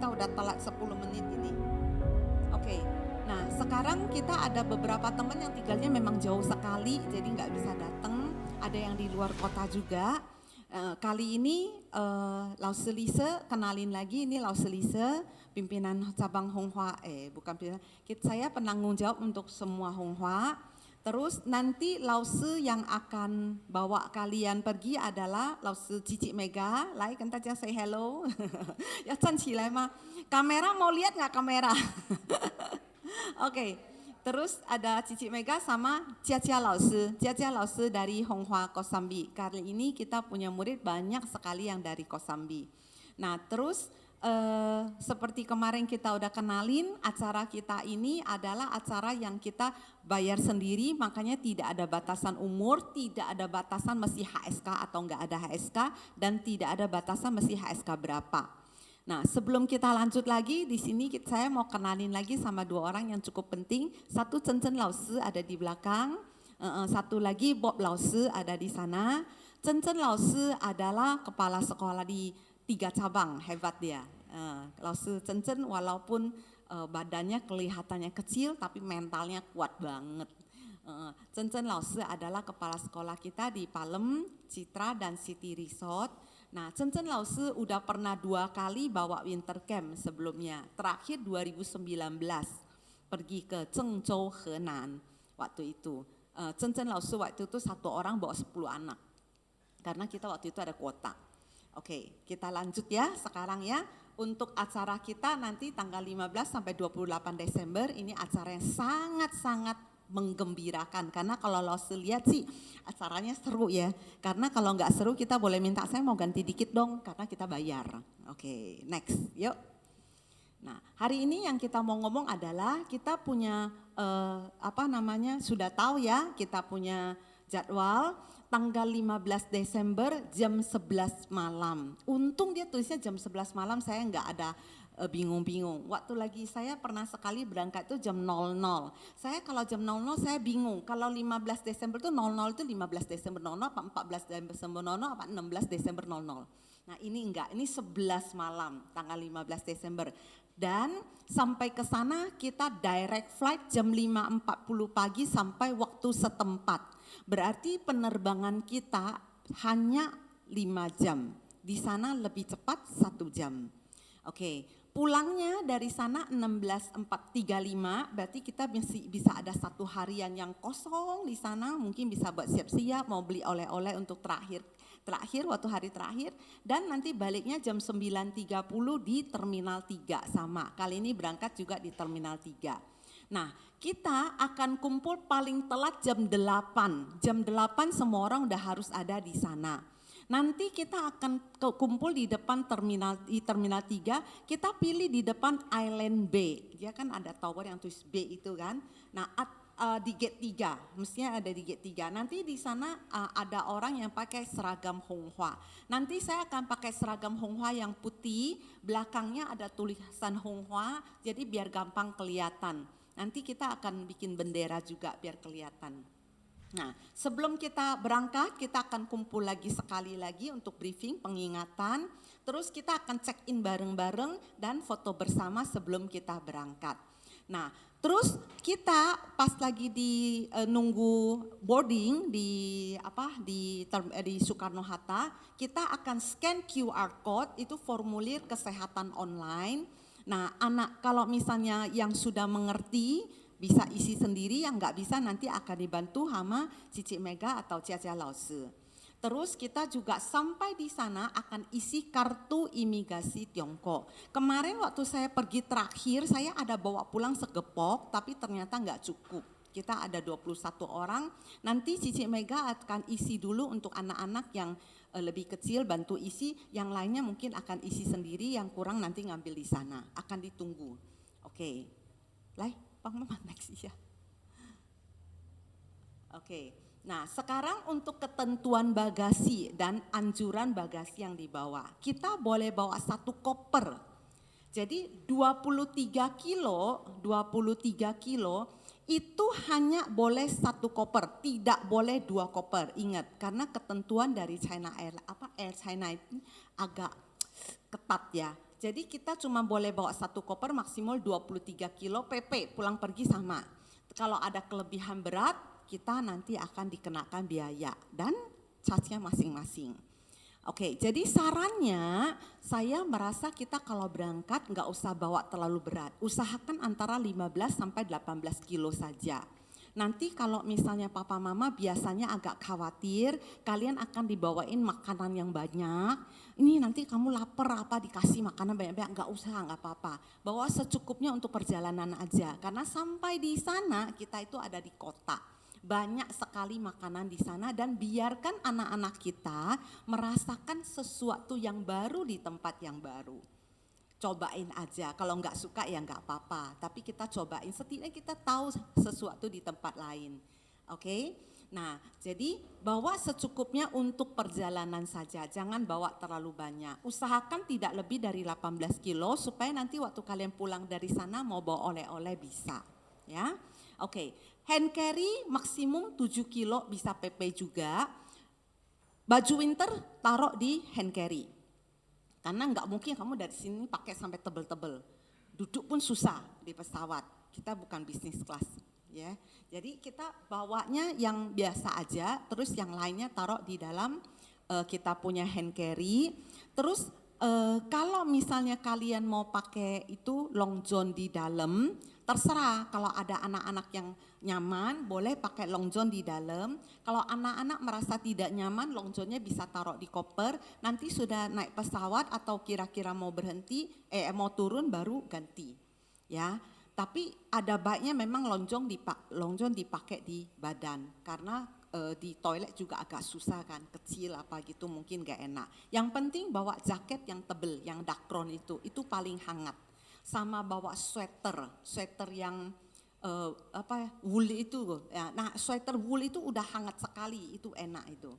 kita udah telat 10 menit ini. Oke. Nah, sekarang kita ada beberapa teman yang tinggalnya memang jauh sekali, jadi nggak bisa datang. Ada yang di luar kota juga. Kali ini Lao Selise, kenalin lagi, ini Lao Selise, pimpinan cabang Honghua, bukan pimpinan, saya penanggung jawab untuk semua Honghua. Terus nanti Lao Se yang akan bawa kalian pergi adalah Lao Se Cici Mega. Lai, kan saja say hello. Ya, 站起来吗? Kamera mau lihat nggak kamera? Oke, terus ada Cici Mega sama Jia Laosi. Jia Laosi dari Honghua Kosambi. Kali ini kita punya murid banyak sekali yang dari Kosambi. Nah, terus seperti kemarin kita udah kenalin, acara kita ini adalah acara yang kita bayar sendiri, makanya tidak ada batasan umur, tidak ada batasan mesti HSK atau enggak ada HSK, dan tidak ada batasan mesti HSK berapa. Nah, sebelum kita lanjut lagi, di sini saya mau kenalin lagi sama dua orang yang cukup penting. Satu Chen Chen Laosi ada di belakang, satu lagi Bob Laosi ada di sana. Chen Chen Laosi adalah kepala sekolah di 3 cabang, hebat dia. Laosi Chen Chen walaupun badannya kelihatannya kecil, tapi mentalnya kuat banget. Chen Chen Laosi adalah kepala sekolah kita di Palem, Citra, dan City Resort. Nah, Chen Chen Laosi udah pernah 2 kali bawa winter camp sebelumnya. Terakhir 2019 pergi ke Zhengzhou, Henan waktu itu. Chen Chen Laosi waktu itu 1 orang bawa 10 anak. Karena kita waktu itu ada kuota. Oke, kita lanjut ya sekarang ya. Untuk acara kita nanti tanggal 15 sampai 28 Desember ini acara yang sangat-sangat menggembirakan, karena kalau lo lihat sih acaranya seru ya, karena kalau nggak seru kita boleh minta saya mau ganti dikit dong karena kita bayar. Oke, next yuk. Nah, hari ini yang kita mau ngomong adalah kita punya sudah tahu ya, kita punya jadwal tanggal 15 Desember jam 11 malam. Untung dia tulisnya jam 11 malam, saya nggak ada bingung-bingung. Waktu lagi saya pernah sekali berangkat itu jam 00. Saya kalau jam 00 saya bingung. Kalau 15 Desember itu 00 itu 15 Desember 00 apa 14 Desember 00 apa 16 Desember 00. Nah, ini enggak, ini 11 malam tanggal 15 Desember. Dan sampai ke sana kita direct flight jam 5.40 pagi sampai waktu setempat. Berarti penerbangan kita hanya 5 jam. Di sana lebih cepat 1 jam. Oke, pulangnya dari sana 16.35, berarti kita bisa ada 1 harian yang kosong di sana, mungkin bisa buat siap-siap, mau beli oleh-oleh untuk terakhir waktu hari terakhir, dan nanti baliknya jam 9.30 di Terminal 3 sama. Kali ini berangkat juga di Terminal 3. Nah, kita akan kumpul paling telat jam 8. Jam 8 semua orang udah harus ada di sana. Nanti kita akan kumpul di depan Terminal 3, kita pilih di depan Island B. Dia kan ada tower yang tulis B itu kan. Nah, di gate 3, mestinya ada di gate 3. Nanti di sana ada orang yang pakai seragam Honghua. Nanti saya akan pakai seragam Honghua yang putih, belakangnya ada tulisan Honghua, jadi biar gampang kelihatan. Nanti kita akan bikin bendera juga biar kelihatan. Nah, sebelum kita berangkat, kita akan kumpul lagi sekali lagi untuk briefing, pengingatan. Terus kita akan check in bareng-bareng dan foto bersama sebelum kita berangkat. Nah, terus kita pas lagi di nunggu boarding di Soekarno-Hatta, kita akan scan QR code, itu formulir kesehatan online. Nah, kalau misalnya yang sudah mengerti bisa isi sendiri, yang nggak bisa nanti akan dibantu sama Cici Mega atau Jia Laosi. Terus kita juga sampai di sana akan isi kartu imigrasi Tiongkok. Kemarin waktu saya pergi terakhir, saya ada bawa pulang segepok, tapi ternyata nggak cukup. Kita ada 21 orang, nanti Cici Mega akan isi dulu untuk anak-anak yang lebih kecil, bantu isi, yang lainnya mungkin akan isi sendiri, yang kurang nanti ngambil di sana, akan ditunggu. Oke, Bang Mama next ya. Oke, nah sekarang untuk ketentuan bagasi dan anjuran bagasi yang dibawa. Kita boleh bawa 1 koper. Jadi 23 kilo itu hanya boleh 1 koper, tidak boleh 2 koper. Ingat, karena ketentuan dari China Air China itu agak ketat ya. Jadi kita cuma boleh bawa satu koper maksimal 23 kilo PP, pulang pergi sama. Kalau ada kelebihan berat, kita nanti akan dikenakan biaya dan charge-nya masing-masing. Oke, jadi sarannya saya merasa kita kalau berangkat nggak usah bawa terlalu berat. Usahakan antara 15 sampai 18 kilo saja. Nanti kalau misalnya papa mama biasanya agak khawatir, kalian akan dibawain makanan yang banyak. Ini nanti kamu lapar apa dikasih makanan banyak-banyak, nggak usah, nggak apa-apa. Bawa secukupnya untuk perjalanan aja. Karena sampai di sana kita itu ada di kota. Banyak sekali makanan di sana dan biarkan anak-anak kita merasakan sesuatu yang baru di tempat yang baru. Cobain aja, kalau nggak suka ya nggak apa-apa, tapi kita cobain, setidaknya kita tahu sesuatu di tempat lain, oke? Nah, jadi bawa secukupnya untuk perjalanan saja, jangan bawa terlalu banyak. Usahakan tidak lebih dari 18 kilo supaya nanti waktu kalian pulang dari sana mau bawa oleh-oleh bisa, ya. Oke, hand carry maksimum 7 kilo bisa PP juga. Baju winter taruh di hand carry. Karena nggak mungkin kamu dari sini pakai sampai tebel-tebel. Duduk pun susah di pesawat. Kita bukan bisnis kelas, ya. Jadi kita bawanya yang biasa aja, terus yang lainnya taruh di dalam kita punya hand carry. Terus kalau misalnya kalian mau pakai itu long john di dalam, terserah. Kalau ada anak-anak yang nyaman boleh pakai long john di dalam. Kalau anak-anak merasa tidak nyaman, long johnnya bisa taruh di koper. Nanti sudah naik pesawat atau kira-kira mau berhenti, mau turun baru ganti. Ya, tapi ada baiknya memang long john dipakai di badan karena di toilet juga agak susah kan, kecil apa gitu mungkin gak enak. Yang penting bawa jaket yang tebel, yang dakron itu paling hangat. Sama bawa sweater yang wool itu ya. Nah, sweater wool itu udah hangat sekali, itu enak itu.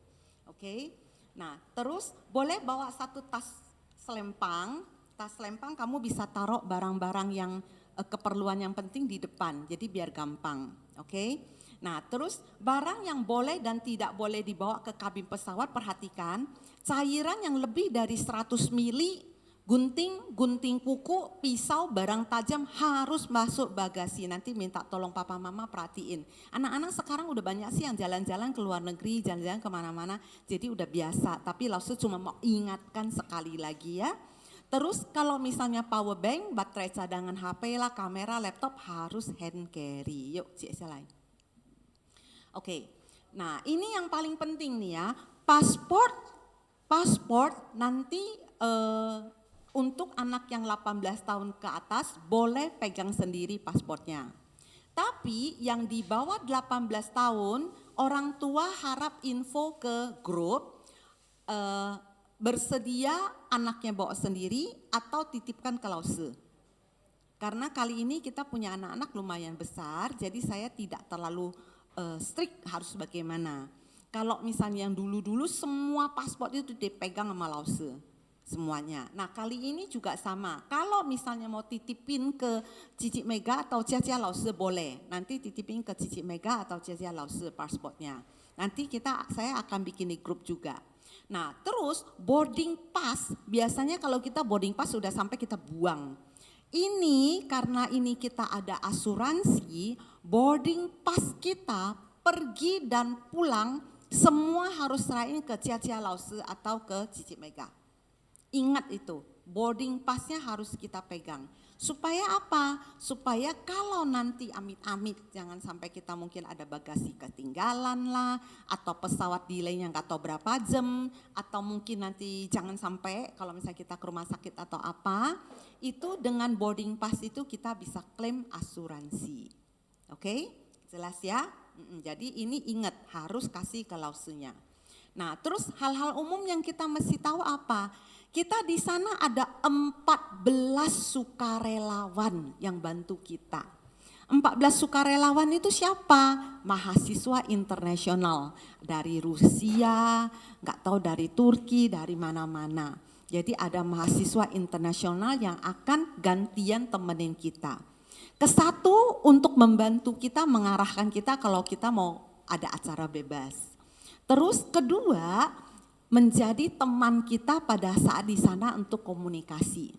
Oke. Nah, terus boleh bawa satu tas selempang kamu bisa taruh barang-barang yang keperluan yang penting di depan, jadi biar gampang. Oke. Nah, terus barang yang boleh dan tidak boleh dibawa ke kabin pesawat, perhatikan cairan yang lebih dari 100 mili, gunting kuku, pisau, barang tajam harus masuk bagasi. Nanti minta tolong papa mama perhatiin. Anak-anak sekarang udah banyak sih yang jalan-jalan ke luar negeri, jalan-jalan kemana-mana, jadi udah biasa. Tapi Lause cuma mau ingatkan sekali lagi ya. Terus kalau misalnya power bank, baterai cadangan HP lah, kamera, laptop harus hand carry. Yuk, lain. Oke, nah ini yang paling penting nih ya, pasport nanti untuk anak yang 18 tahun ke atas boleh pegang sendiri pasportnya. Tapi yang di bawah 18 tahun, orang tua harap info ke grup, bersedia anaknya bawa sendiri atau titipkan ke Lause. Karena kali ini kita punya anak-anak lumayan besar, jadi saya tidak terlalu strict harus bagaimana. Kalau misalnya yang dulu-dulu semua paspor itu dipegang sama Lause semuanya. Nah kali ini juga sama. Kalau misalnya mau titipin ke Cici Mega atau Cia Lause boleh. Nanti titipin ke Cici Mega atau Cia Lause pasportnya. Nanti saya akan bikin di grup juga. Nah terus boarding pass, biasanya kalau kita boarding pass sudah sampai kita buang. Ini karena ini kita ada asuransi, boarding pass kita pergi dan pulang semua harus serahin ke Cia Lause atau ke Cici Mega. Ingat itu, boarding passnya harus kita pegang. Supaya apa? Supaya kalau nanti amit-amit jangan sampai kita mungkin ada bagasi ketinggalan lah, atau pesawat delay-nya nggak tahu berapa jam, atau mungkin nanti jangan sampai kalau misalnya kita ke rumah sakit atau apa, itu dengan boarding pass itu kita bisa klaim asuransi. Oke, jelas ya? Jadi ini ingat harus kasih ke Lausenya. Nah terus hal-hal umum yang kita mesti tahu apa? Kita di sana ada 14 sukarelawan yang bantu kita. 14 sukarelawan itu siapa? Mahasiswa internasional dari Rusia, nggak tahu dari Turki, dari mana-mana. Jadi ada mahasiswa internasional yang akan gantian temenin kita. Kesatu untuk membantu kita, mengarahkan kita kalau kita mau ada acara bebas. Terus kedua, menjadi teman kita pada saat di sana untuk komunikasi.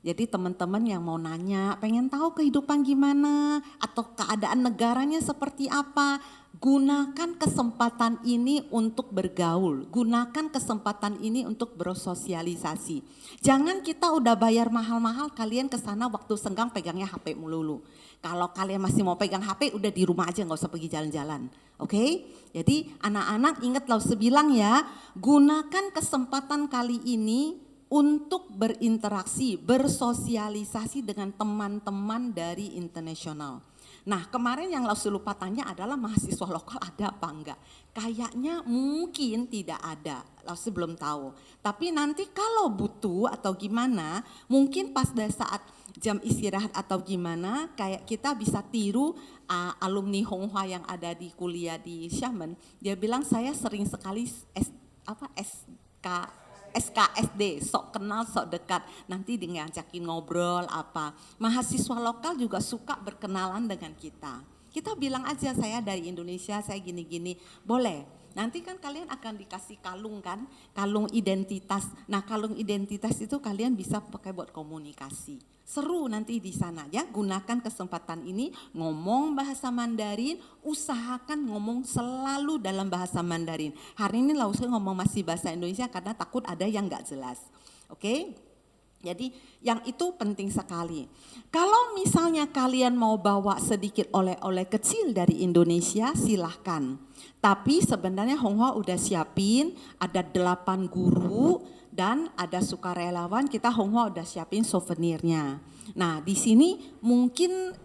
Jadi teman-teman yang mau nanya, pengen tahu kehidupan gimana atau keadaan negaranya seperti apa, gunakan kesempatan ini untuk bergaul, gunakan kesempatan ini untuk bersosialisasi. Jangan kita udah bayar mahal-mahal, kalian ke sana waktu senggang pegangnya HP melulu. Kalau kalian masih mau pegang HP, udah di rumah aja, nggak usah pergi jalan-jalan. Oke? Jadi anak-anak ingat Lause bilang ya, gunakan kesempatan kali ini untuk berinteraksi, bersosialisasi dengan teman-teman dari internasional. Nah, kemarin yang Lause lupa tanya adalah mahasiswa lokal ada apa enggak? Kayaknya mungkin tidak ada, Lause belum tahu. Tapi nanti kalau butuh atau gimana, mungkin pas dari saat jam istirahat atau gimana, kayak kita bisa tiru alumni Honghua yang ada di kuliah di Xiamen. Dia bilang saya sering sekali SKSD, sok kenal, sok dekat. Nanti dia ngajakin ngobrol apa. Mahasiswa lokal juga suka berkenalan dengan kita. Kita bilang aja saya dari Indonesia, saya gini-gini, boleh. Nanti kan kalian akan dikasih kalung kan, kalung identitas. Nah kalung identitas itu kalian bisa pakai buat komunikasi. Seru nanti di sana ya, gunakan kesempatan ini ngomong bahasa Mandarin, usahakan ngomong selalu dalam bahasa Mandarin. Hari ini Lause ngomong masih bahasa Indonesia karena takut ada yang gak jelas. Oke? Jadi yang itu penting sekali. Kalau misalnya kalian mau bawa sedikit oleh-oleh kecil dari Indonesia silahkan. Tapi sebenarnya Honghua udah siapin ada 8 guru dan ada sukarelawan, kita Honghua udah siapin souvenirnya. Nah di sini mungkin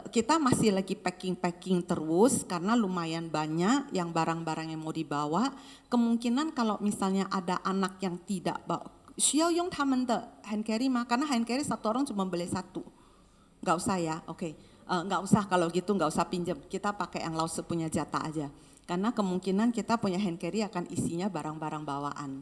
kita masih lagi packing terus karena lumayan banyak yang barang-barang yang mau dibawa. Kemungkinan kalau misalnya ada anak yang tidak bawa, 需要用他们的 hand carry mah? Karena hand carry satu orang cuma boleh satu. Nggak usah ya, oke. Nggak usah kalau gitu, nggak usah pinjam. Kita pakai yang Lause punya jatah aja. Karena kemungkinan kita punya hand carry akan isinya barang-barang bawaan.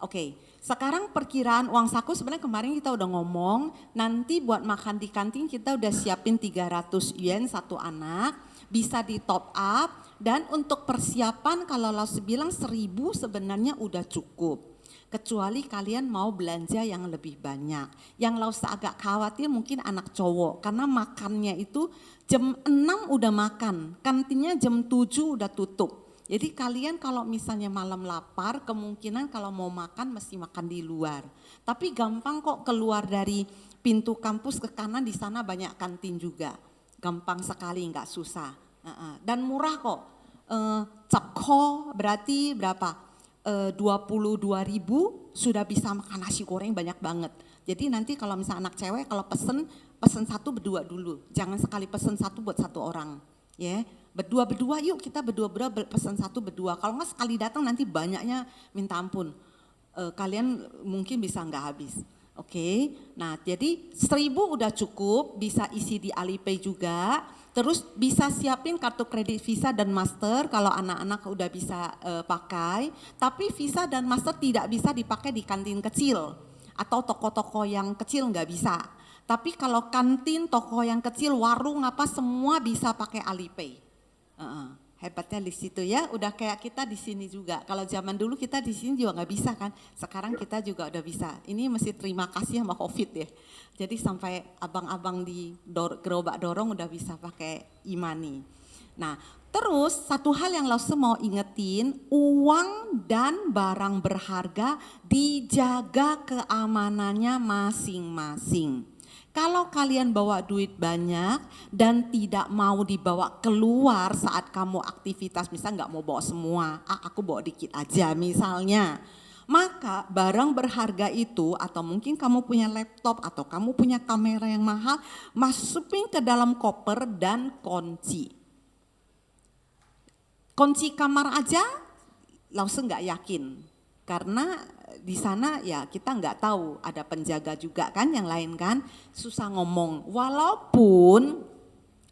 Oke, sekarang perkiraan uang saku sebenarnya kemarin kita udah ngomong. Nanti buat makan di kantin kita udah siapin 300 yen satu anak. Bisa di top up. Dan untuk persiapan kalau Lause bilang 1.000 sebenarnya udah cukup. Kecuali kalian mau belanja yang lebih banyak. Yang Lause agak khawatir mungkin anak cowok karena makannya itu jam 6 udah makan, kantinnya jam 7 udah tutup. Jadi kalian kalau misalnya malam lapar kemungkinan kalau mau makan mesti makan di luar. Tapi gampang kok keluar dari pintu kampus ke kanan, di sana banyak kantin juga. Gampang sekali, nggak susah. Dan murah kok. Capko berarti berapa? 22.000 sudah bisa makan nasi goreng banyak banget. Jadi nanti kalau misalnya anak cewek kalau pesen satu berdua dulu. Jangan sekali pesen satu buat satu orang. Ya, berdua yuk kita berdua pesen satu berdua. Kalau nggak sekali datang nanti banyaknya minta ampun. Kalian mungkin bisa nggak habis. Oke, nah jadi 1.000 udah cukup, bisa isi di Alipay juga. Terus bisa siapin kartu kredit Visa dan Master kalau anak-anak udah bisa pakai. Tapi Visa dan Master tidak bisa dipakai di kantin kecil atau toko-toko yang kecil nggak bisa. Tapi kalau kantin, toko yang kecil, warung apa semua bisa pakai Alipay. Hebatnya di situ ya, udah kayak kita di sini juga. Kalau zaman dulu kita di sini juga nggak bisa kan, sekarang kita juga udah bisa. Ini mesti terima kasih sama COVID ya. Jadi sampai abang-abang di gerobak dorong udah bisa pakai e-money. Nah, terus satu hal yang Lause mau ingetin, uang dan barang berharga dijaga keamanannya masing-masing. Kalau kalian bawa duit banyak dan tidak mau dibawa keluar saat kamu aktivitas, misalnya nggak mau bawa semua, aku bawa dikit aja misalnya. Maka barang berharga itu atau mungkin kamu punya laptop atau kamu punya kamera yang mahal, masukin ke dalam koper dan kunci. Kunci kamar aja Lause nggak yakin karena di sana ya kita nggak tahu, ada penjaga juga kan yang lain kan, susah ngomong. Walaupun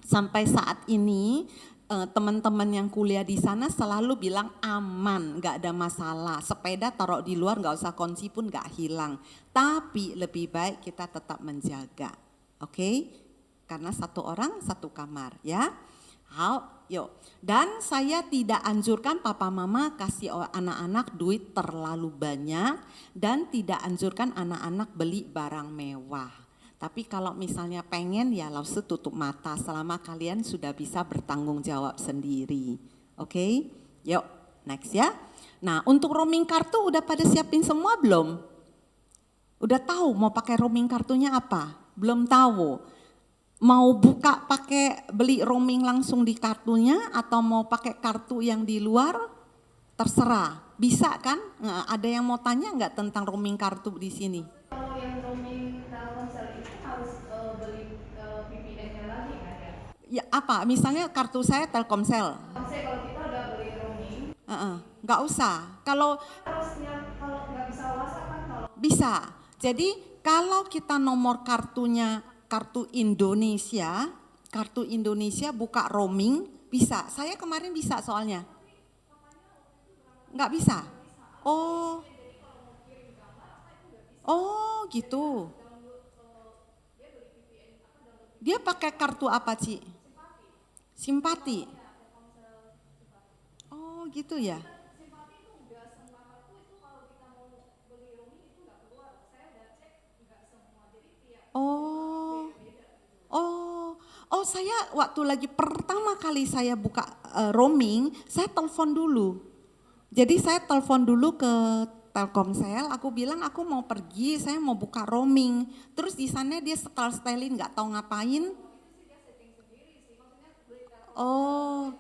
sampai saat ini teman-teman yang kuliah di sana selalu bilang aman, nggak ada masalah. Sepeda taruh di luar nggak usah kunci pun nggak hilang. Tapi lebih baik kita tetap menjaga, oke? Karena satu orang satu kamar ya. Yuk. Dan saya tidak anjurkan papa mama kasih anak-anak duit terlalu banyak dan tidak anjurkan anak-anak beli barang mewah. Tapi kalau misalnya pengen ya langsung tutup mata selama kalian sudah bisa bertanggung jawab sendiri. Oke, yuk next ya. Nah untuk roaming kartu udah pada siapin semua belum? Udah tahu mau pakai roaming kartunya apa? Belum tahu. Mau buka pakai beli roaming langsung di kartunya atau mau pakai kartu yang di luar? Terserah, bisa kan? Nah, ada yang mau tanya nggak tentang roaming kartu di sini? Kalau yang roaming Telkomsel itu harus beli VPN-nya lagi kan ya? Ya apa? Misalnya kartu saya Telkomsel. Maksudnya kalau kita udah beli roaming, Nggak usah. Kalau harusnya kalau nggak bisa WhatsApp kan kalau bisa. Jadi kalau kita nomor kartunya kartu Indonesia buka roaming bisa. Saya kemarin bisa soalnya. Nggak bisa. Oh. Oh gitu. Dia pakai kartu apa, Ci? Simpati. Oh gitu ya. Oh. Oh. Oh saya waktu lagi pertama kali saya buka roaming, saya telepon dulu. Jadi saya telepon dulu ke Telkomsel, aku bilang aku mau pergi, saya mau buka roaming. Terus di sana dia setelin nggak tahu ngapain. Oh.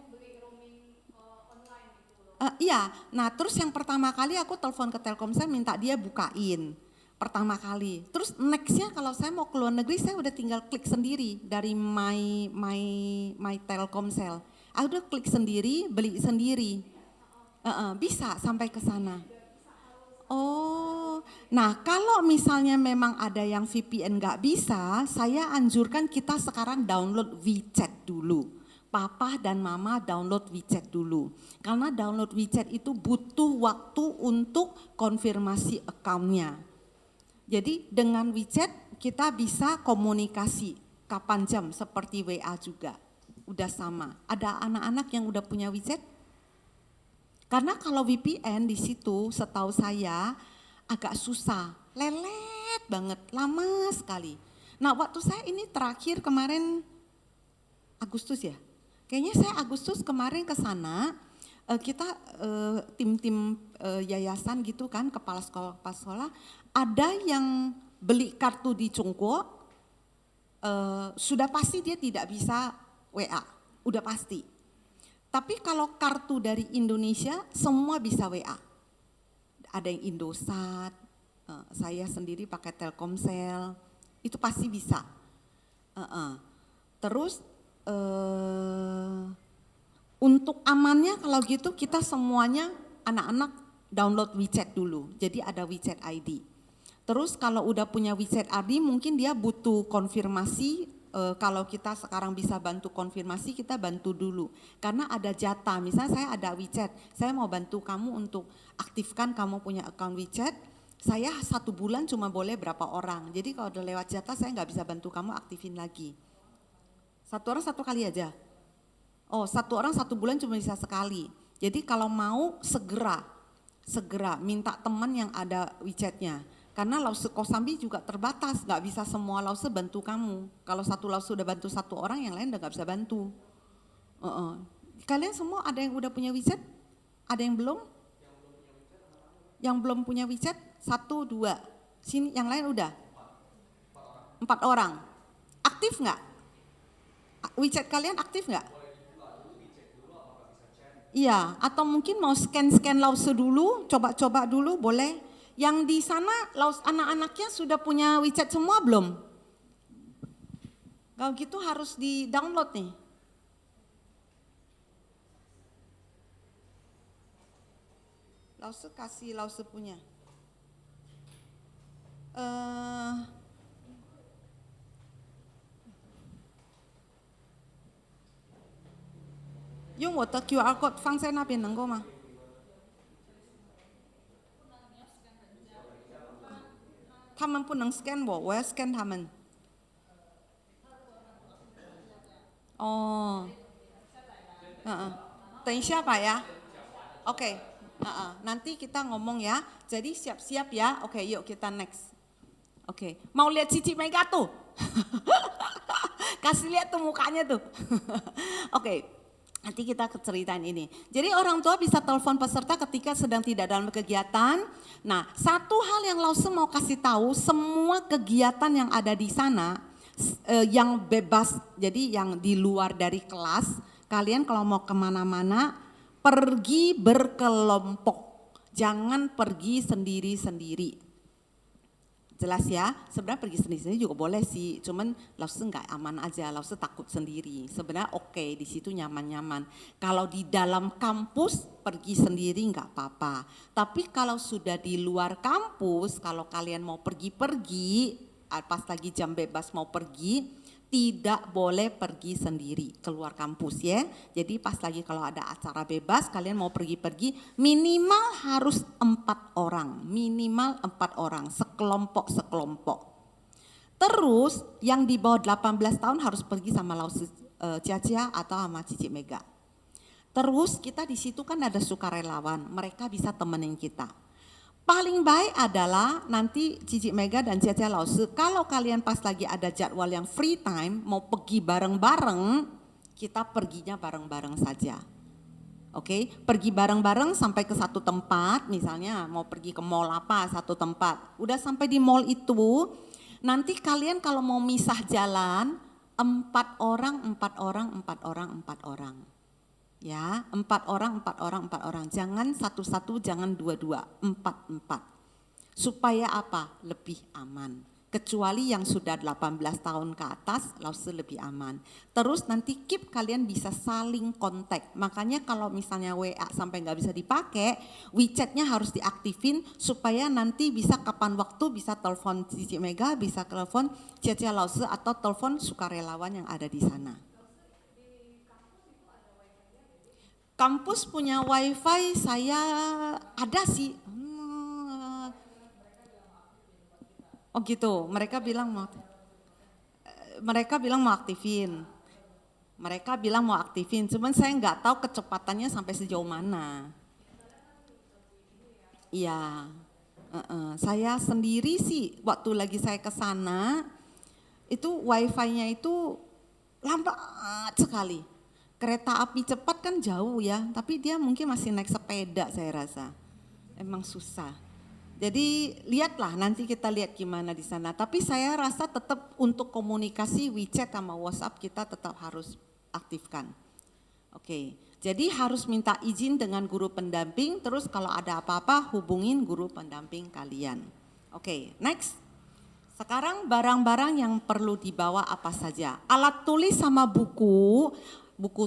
Iya, nah terus yang pertama kali aku telepon ke Telkomsel minta dia bukain. Pertama kali. Terus nextnya kalau saya mau ke luar negeri saya udah tinggal klik sendiri dari my Telkomsel. Aku udah klik sendiri, beli sendiri. Bisa sampai ke sana. Oh, nah kalau misalnya memang ada yang VPN nggak bisa, saya anjurkan kita sekarang download WeChat dulu. Papa dan mama download WeChat dulu. Karena download WeChat itu butuh waktu untuk konfirmasi account-nya. Jadi dengan WeChat kita bisa komunikasi kapan jam seperti WA juga. Udah sama. Ada anak-anak yang udah punya WeChat? Karena kalau VPN di situ setahu saya agak susah, lelet banget, lama sekali. Nah waktu saya ini terakhir kemarin Agustus ya, kayaknya saya Agustus kemarin ke sana, kita tim-tim yayasan gitu kan, kepala sekolah, ada yang beli kartu di Cungkuo, sudah pasti dia tidak bisa WA, udah pasti. Tapi kalau kartu dari Indonesia semua bisa WA. Ada yang Indosat, saya sendiri pakai Telkomsel, itu pasti bisa. Terus untuk amannya kalau gitu kita semuanya anak-anak download WeChat dulu. Jadi ada WeChat ID. Terus kalau udah punya WeChat ID mungkin dia butuh konfirmasi. Kalau kita sekarang bisa bantu konfirmasi, kita bantu dulu. Karena ada jatah, misalnya saya ada WeChat, saya mau bantu kamu untuk aktifkan kamu punya account WeChat, saya 1 bulan cuma boleh berapa orang. Jadi kalau udah lewat jatah saya nggak bisa bantu kamu aktifin lagi. 1 orang 1 kali aja. Oh 1 orang 1 bulan cuma bisa sekali. Jadi kalau mau segera minta teman yang ada WeChatnya. Karena Lause Kosambi juga terbatas, nggak bisa semua Lause bantu kamu. Kalau satu Lause udah bantu 1 orang, yang lain udah nggak bisa bantu. Kalian semua ada yang udah punya WeChat? Ada yang belum? Yang belum punya WeChat? 1, 2. Sini yang lain udah? 4 orang. Aktif nggak? WeChat kalian aktif nggak? Iya, atau mungkin mau scan Lause dulu, coba-coba dulu boleh. Yang di sana anak-anaknya sudah punya WeChat semua belum? Kalau gitu harus di-download nih. Lause kasih Lause punya. Yung 我的 QR code 放在那边能够吗？他们不能 scan 我要 scan 他们。哦，等一下Pak ya. Oke, nanti kita ngomong ya. Jadi siap-siap ya. Oke, yuk kita next. Oke, mau lihat Cici Mega tuh? Kasih lihat tuh mukanya tuh. Oke, nanti kita ceritain ini. Jadi orang tua bisa telepon peserta ketika sedang tidak dalam kegiatan. Nah, satu hal yang Lause mau kasih tahu, semua kegiatan yang ada di sana, yang bebas, jadi yang di luar dari kelas, kalian kalau mau kemana-mana, pergi berkelompok. Jangan pergi sendiri-sendiri. Jelas ya, sebenarnya pergi sendiri-sendiri juga boleh sih, cuman Lause nggak aman aja, Lause takut sendiri. Sebenarnya oke, di situ nyaman-nyaman. Kalau di dalam kampus pergi sendiri nggak apa-apa. Tapi kalau sudah di luar kampus, kalau kalian mau pergi-pergi, pas lagi jam bebas mau pergi, tidak boleh pergi sendiri keluar kampus ya. Jadi pas lagi kalau ada acara bebas kalian mau pergi-pergi minimal harus 4 orang, minimal 4 orang, sekelompok. Terus yang di bawah 18 tahun harus pergi sama Lause Cia atau sama Cici Mega. Terus kita di situ kan ada sukarelawan, mereka bisa temenin kita. Paling baik adalah nanti Cici Mega dan Cia Lause, kalau kalian pas lagi ada jadwal yang free time, mau pergi bareng-bareng, kita perginya bareng-bareng saja. Oke, pergi bareng-bareng sampai ke satu tempat, misalnya mau pergi ke mall apa, satu tempat. Udah sampai di mall itu, nanti kalian kalau mau misah jalan, 4 orang. Ya, 4 orang. Jangan satu-satu, jangan dua-dua, 4. Supaya apa? Lebih aman. Kecuali yang sudah 18 tahun ke atas, Lause lebih aman. Terus nanti keep kalian bisa saling kontak. Makanya kalau misalnya WA sampai nggak bisa dipakai, WeChat-nya harus diaktifin supaya nanti bisa kapan waktu bisa telepon Cici Mega, bisa telepon Cia Lause atau telepon sukarelawan yang ada di sana. Kampus punya wifi saya ada sih. Oh gitu, mereka bilang mau aktifin. Cuman saya nggak tahu kecepatannya sampai sejauh mana. Iya, saya sendiri sih waktu lagi saya ke sana itu wifi-nya itu lambat sekali. Kereta api cepat kan jauh ya, tapi dia mungkin masih naik sepeda saya rasa. Emang susah. Jadi lihatlah nanti kita lihat gimana di sana. Tapi saya rasa tetap untuk komunikasi WeChat sama WhatsApp kita tetap harus aktifkan. Oke, jadi harus minta izin dengan guru pendamping, terus kalau ada apa-apa hubungin guru pendamping kalian. Oke, next. Sekarang barang-barang yang perlu dibawa apa saja. Alat tulis sama buku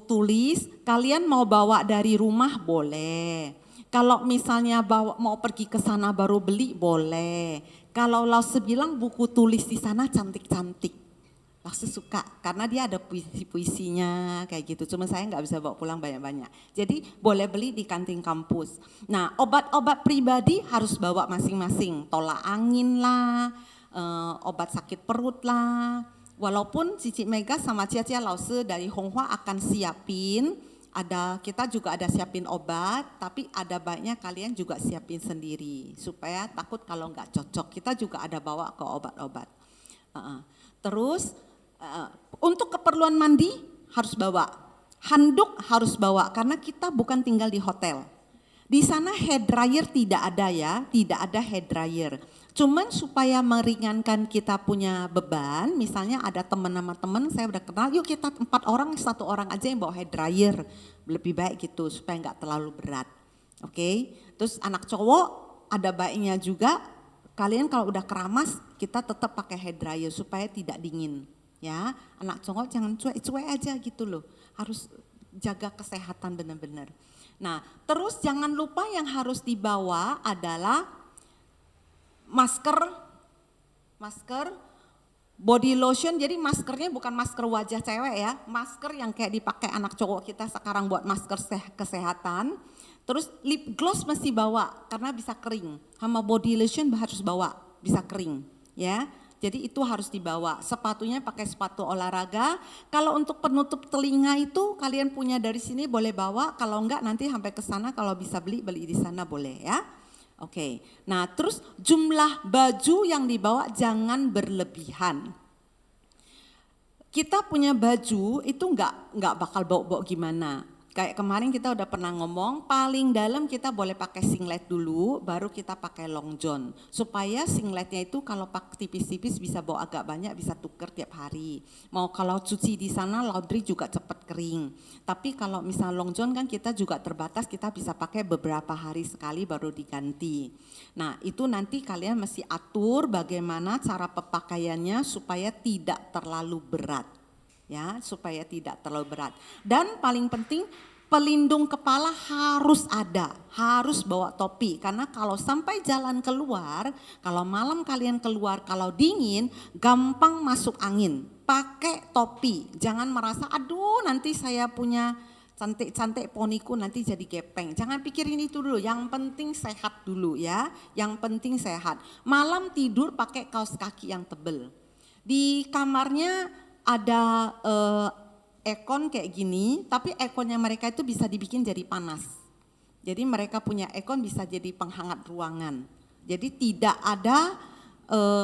tulis, kalian mau bawa dari rumah boleh. Kalau misalnya mau pergi ke sana baru beli boleh. Kalau Lause bilang buku tulis di sana cantik-cantik, Lause suka karena dia ada puisi-puisinya kayak gitu. Cuma saya nggak bisa bawa pulang banyak-banyak. Jadi boleh beli di kantin kampus. Nah, obat-obat pribadi harus bawa masing-masing. Tolak angin lah, obat sakit perut lah. Walaupun Cici Mega sama Cia Lause dari Honghua akan siapin, kita juga ada siapin obat, tapi ada baiknya kalian juga siapin sendiri supaya takut kalau nggak cocok. Kita juga ada bawa ke obat-obat. Terus untuk keperluan mandi harus bawa, handuk harus bawa karena kita bukan tinggal di hotel. Di sana hair dryer tidak ada ya, tidak ada hair dryer. Cuman supaya meringankan kita punya beban, misalnya ada teman sama teman saya udah kenal, yuk kita 4 orang, 1 orang aja yang bawa hair dryer. Lebih baik gitu supaya nggak terlalu berat. Oke, terus anak cowok ada baiknya juga, kalian kalau udah keramas kita tetap pakai hair dryer supaya tidak dingin. Ya, anak cowok jangan cuek-cuek aja gitu loh, harus jaga kesehatan benar-benar. Nah, terus jangan lupa yang harus dibawa adalah masker, body lotion. Jadi maskernya bukan masker wajah cewek ya, masker yang kayak dipakai anak cowok kita sekarang buat masker kesehatan. Terus lip gloss mesti bawa karena bisa kering, sama body lotion harus bawa, bisa kering ya. Jadi itu harus dibawa, sepatunya pakai sepatu olahraga. Kalau untuk penutup telinga itu kalian punya dari sini boleh bawa, kalau enggak nanti sampai ke sana kalau bisa beli di sana boleh ya. Oke, nah terus jumlah baju yang dibawa jangan berlebihan. kita punya baju itu nggak bakal bau-bau gimana. Kayak kemarin kita udah pernah ngomong, paling dalam kita boleh pakai singlet dulu, baru kita pakai long john. Supaya singletnya itu kalau pakai tipis-tipis bisa bawa agak banyak, bisa tuker tiap hari. Mau kalau cuci di sana laundry juga cepat kering. Tapi kalau misal long john kan kita juga terbatas, kita bisa pakai beberapa hari sekali baru diganti. Nah itu nanti kalian mesti atur bagaimana cara pemakaiannya supaya tidak terlalu berat. Ya, supaya tidak terlalu berat. Dan paling penting pelindung kepala harus ada, harus bawa topi. Karena kalau sampai jalan keluar, kalau malam kalian keluar, kalau dingin gampang masuk angin. Pakai topi, jangan merasa aduh nanti saya punya cantik-cantik poniku nanti jadi gepeng. Jangan pikirin itu dulu, yang penting sehat dulu ya. Yang penting sehat. Malam tidur pakai kaos kaki yang tebel. Di kamarnya ada aircon kayak gini, tapi airconnya mereka itu bisa dibikin jadi panas. Jadi mereka punya aircon bisa jadi penghangat ruangan. Jadi tidak ada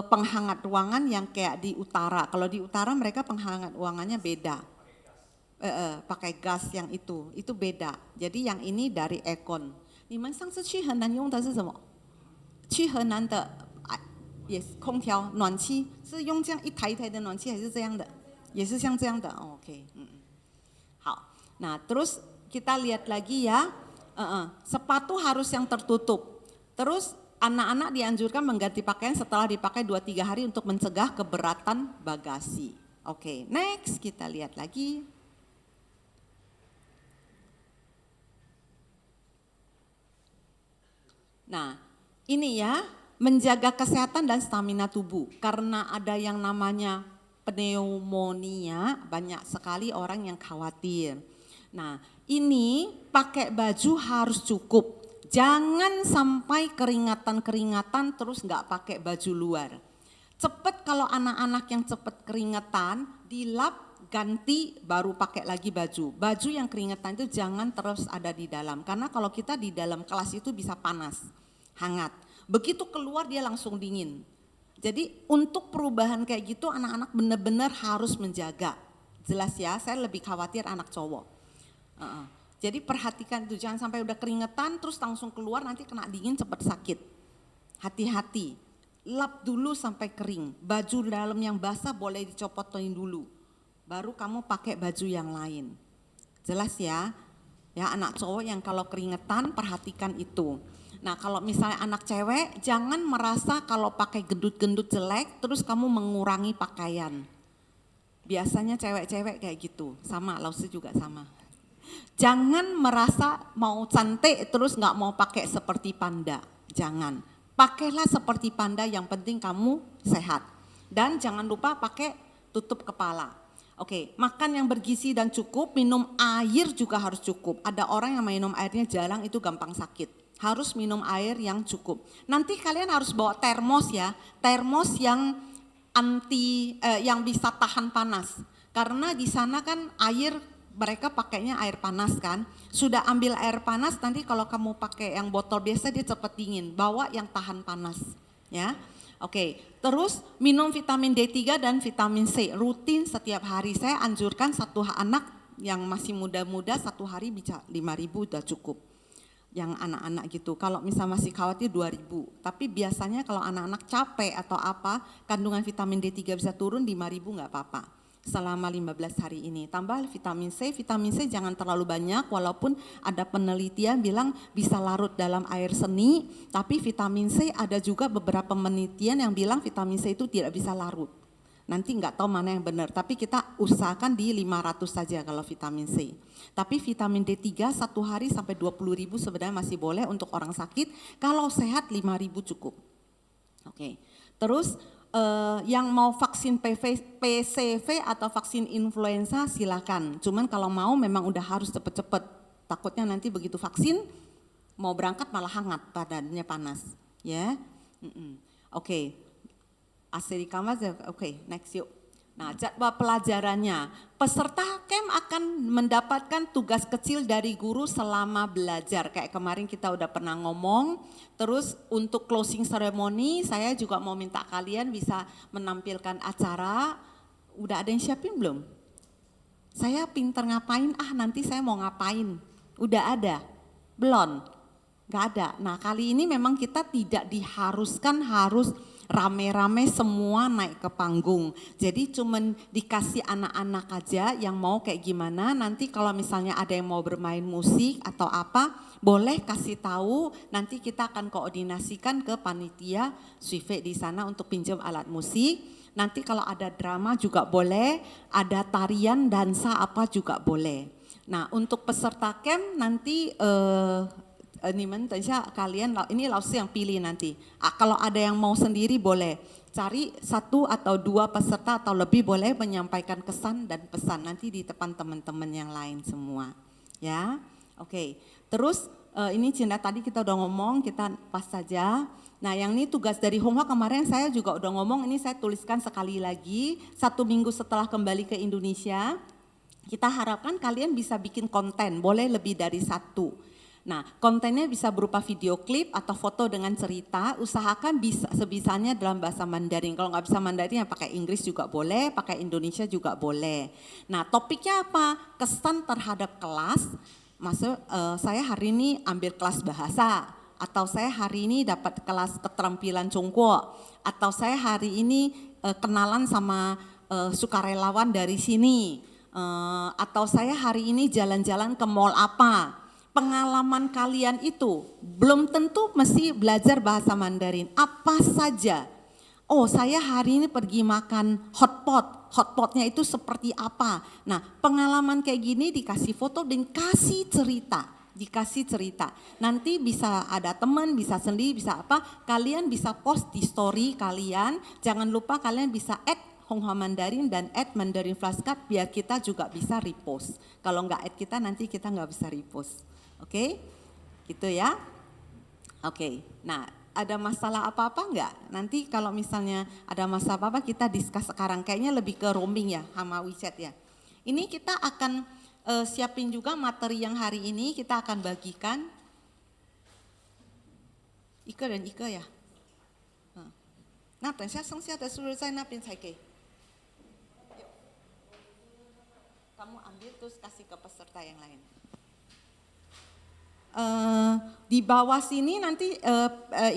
penghangat ruangan yang kayak di utara. Kalau di utara mereka penghangat ruangannya beda. Pakai gas yang itu beda. Jadi yang ini dari aircon. 你们上次去河南用的是什么？去河南的也是空调暖气，是用这样一台一台的暖气还是这样的？也是像这样的，oke. Hao. Nah terus kita lihat lagi ya, sepatu harus yang tertutup. Terus anak-anak dianjurkan mengganti pakaian setelah dipakai 2-3 hari untuk mencegah keberatan bagasi. Oke, next kita lihat lagi. Nah ini ya, menjaga kesehatan dan stamina tubuh. Karena ada yang namanya pneumonia, banyak sekali orang yang khawatir. Nah ini pakai baju harus cukup. Jangan sampai keringatan-keringatan terus nggak pakai baju luar. Cepet kalau anak-anak yang cepet keringatan, dilap ganti baru pakai lagi baju. Baju yang keringatan itu jangan terus ada di dalam. Karena kalau kita di dalam kelas itu bisa panas, hangat. Begitu keluar dia langsung dingin. Jadi untuk perubahan kayak gitu anak-anak benar-benar harus menjaga. Jelas ya, saya lebih khawatir anak cowok. Jadi perhatikan itu, jangan sampai udah keringetan terus langsung keluar nanti kena dingin cepat sakit. Hati-hati, lap dulu sampai kering. Baju dalam yang basah boleh dicopotin dulu. Baru kamu pakai baju yang lain. Jelas ya? Ya anak cowok yang kalau keringetan perhatikan itu. Nah kalau misalnya anak cewek jangan merasa kalau pakai gendut-gendut jelek terus kamu mengurangi pakaian. Biasanya cewek-cewek kayak gitu, sama Lausi juga sama. Jangan merasa mau cantik terus nggak mau pakai seperti panda, jangan. Pakailah seperti panda yang penting kamu sehat. Dan jangan lupa pakai tutup kepala. Oke, makan yang bergizi dan cukup, minum air juga harus cukup. Ada orang yang minum airnya jarang itu gampang sakit. Harus minum air yang cukup. Nanti kalian harus bawa termos ya, termos yang yang bisa tahan panas. Karena di sana kan air mereka pakainya air panas kan. Sudah ambil air panas nanti kalau kamu pakai yang botol biasa dia cepat dingin. Bawa yang tahan panas ya. Oke, terus minum vitamin D3 dan vitamin C rutin setiap hari. Saya anjurkan satu anak yang masih muda-muda 1 hari bisa 5.000 udah cukup. Yang anak-anak gitu, kalau misal masih khawatir 2.000. Tapi biasanya kalau anak-anak capek atau apa, kandungan vitamin D3 bisa turun 5.000 nggak apa-apa. Selama 15 hari ini. Tambah vitamin C jangan terlalu banyak walaupun ada penelitian bilang bisa larut dalam air seni. Tapi vitamin C ada juga beberapa penelitian yang bilang vitamin C itu tidak bisa larut. Nanti nggak tahu mana yang benar, tapi kita usahakan di 500 saja kalau vitamin C. Tapi vitamin D3 1 hari sampai 20.000 sebenarnya masih boleh untuk orang sakit, kalau sehat 5.000 cukup. Oke. Terus yang mau vaksin PCV atau vaksin influenza silakan. Cuman kalau mau memang udah harus cepet-cepet, takutnya nanti begitu vaksin mau berangkat malah hangat, badannya panas. Ya, Oke. Asli kamar, oke, next yuk. Nah, jadwal pelajarannya, peserta camp akan mendapatkan tugas kecil dari guru selama belajar. Kayak kemarin kita udah pernah ngomong. Terus untuk closing ceremony, saya juga mau minta kalian bisa menampilkan acara Udah ada yang siapin belum? Saya pinter ngapain, nanti saya mau ngapain. Udah ada? Belum? Nggak ada. Nah kali ini memang kita tidak diharuskan harus rame-rame semua naik ke panggung. Jadi cuman dikasih anak-anak aja yang mau kayak gimana. Nanti kalau misalnya ada yang mau bermain musik atau apa, boleh kasih tahu. Nanti kita akan koordinasikan ke panitia Swift di sana untuk pinjam alat musik. Nanti kalau ada drama juga boleh, ada tarian, dansa apa juga boleh. Nah untuk peserta camp nanti kalian ini Lausi yang pilih nanti. Kalau ada yang mau sendiri boleh. Cari 1 atau 2 peserta atau lebih boleh menyampaikan kesan dan pesan nanti di depan teman-teman yang lain semua. Ya, oke. Terus ini Cinta tadi kita udah ngomong, kita pas saja. Nah yang ini tugas dari Hongwa kemarin saya juga udah ngomong, ini saya tuliskan sekali lagi. 1 minggu setelah kembali ke Indonesia, kita harapkan kalian bisa bikin konten, boleh lebih dari 1. Nah, kontennya bisa berupa video klip atau foto dengan cerita, usahakan bisa sebisanya dalam bahasa Mandarin. Kalau nggak bisa Mandarin ya pakai Inggris juga boleh, pakai Indonesia juga boleh. Nah, topiknya apa? Kesan terhadap kelas. Maksud saya hari ini ambil kelas bahasa, atau saya hari ini dapat kelas keterampilan Congguo, atau saya hari ini kenalan sama sukarelawan dari sini, atau saya hari ini jalan-jalan ke mall apa. Pengalaman kalian itu belum tentu mesti belajar bahasa Mandarin, apa saja. Oh saya hari ini pergi makan hotpot, hotpotnya itu seperti apa. Nah pengalaman kayak gini dikasih foto dan dikasih cerita. Nanti bisa ada teman, bisa sendiri, bisa apa, kalian bisa post di story kalian. Jangan lupa kalian bisa add Honghua Mandarin dan add Mandarin Flashcard biar kita juga bisa repost. Kalau nggak add kita nanti kita nggak bisa repost. Oke, gitu ya. Oke, nah ada masalah apa-apa enggak? Nanti kalau misalnya ada masalah apa-apa kita discuss sekarang. Kayaknya lebih ke roaming ya sama WeChat ya. Ini kita akan siapin juga materi yang hari ini kita akan bagikan. Ike dan Ike ya. Nah, 等下剩下的是不是在那边才给? Kamu ambil terus kasih ke peserta yang lain. Di bawah sini nanti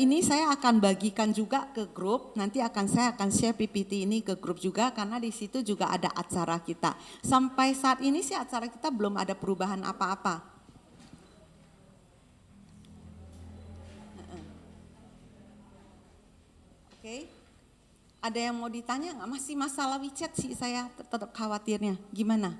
ini saya akan bagikan juga ke grup, nanti saya akan share PPT ini ke grup juga karena di situ juga ada acara kita. Sampai saat ini sih acara kita belum ada perubahan apa-apa. Oke. Ada yang mau ditanya nggak? Masih masalah WeChat sih saya tetap khawatirnya. Gimana?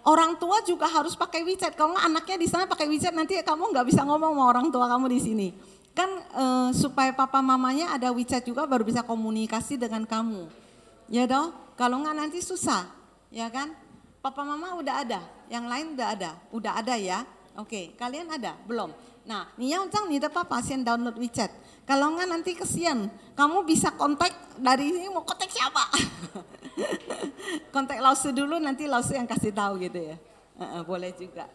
Orang tua juga harus pakai WeChat. Kalau nggak anaknya di sana pakai WeChat nanti kamu nggak bisa ngomong sama orang tua kamu di sini. Kan supaya papa mamanya ada WeChat juga baru bisa komunikasi dengan kamu. Ya dong. Kalau nggak nanti susah, ya kan? Papa mama udah ada, yang lain udah ada ya. Oke, kalian ada belum? Nah, nih yang nih papa pasien download WeChat. Kalau nggak nanti kesian, kamu bisa kontak dari sini mau kontak siapa? Kontak Lausu dulu nanti Lausu yang kasih tahu gitu ya. Boleh juga.